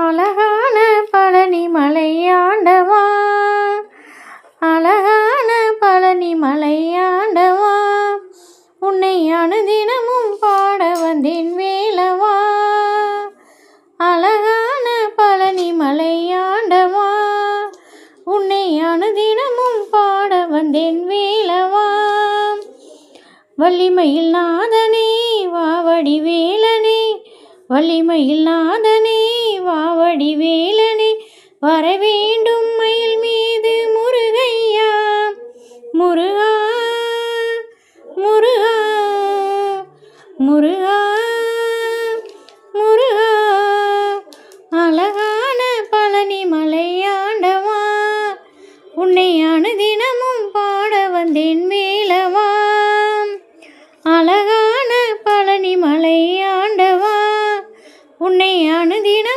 அழகான பழனி மலையாண்டவா, அழகான பழனி மலையாண்டவா, உன்னை அனுதினமும் பாட வந்தேன் வேலவா. அழகான பழனி மலையாண்டவா, உன்னை அனுதினமும் பாட வந்தேன் வேலவா. வள்ளிமயில் நாதனே வாவடி வேலனே, வள்ளிமயில் நாதனே வாவடி வேலனே, வரவேண்டும் மயில் மீது முருகையா. முருகா முருகா முருகா முருகா, அழகான பழனி மலையாண்டவா, உன்னை அனுதினமும் பாட வந்தேன் வேலவா. அழகான பழனி மலையாண்டவா, உன்னை அனுதினம்